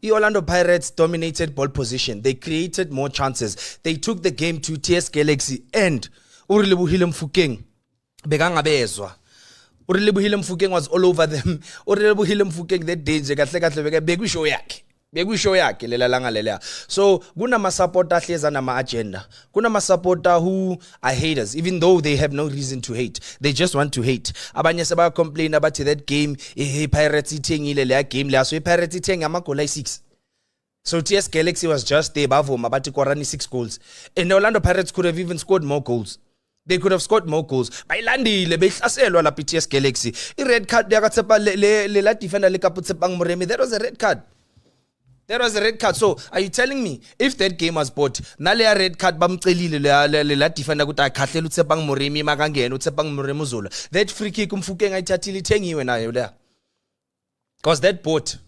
The Orlando Pirates dominated ball position. They created more chances. They took the game to TS Galaxy and Relebohile Mofokeng bekangabezwa. Relebohile Mofokeng was all over them. Relebohile Mofokeng that day kahle bekwishow yakhe. Bekwishow yakhe lela langa lela. So kuna masupporter hleza nama agenda. Kuna masupporter who are haters even though they have no reason to hate. They just want to hate. Abanye seba complain about that game Pirates ithengile leya game leya so Pirates ithenga amagoal ay6. So TS Galaxy was just there bavuma bathi korani 6 goals. And Orlando Pirates could have even scored more goals. They could have scored more goals. Bayilandile behlaselwa la TS Galaxy. I red card yakatsepa le la defender le kaputsepang Moremi. That was a red card. That was a red card. So are you telling me if that game was bought, nale red card bamcelile la defender kuthi akhahlele utsepang Moremi makangena utsepang Moremi uzola. That free kick Mofokeng ayithathile ithengiwe nayo la. Because that bought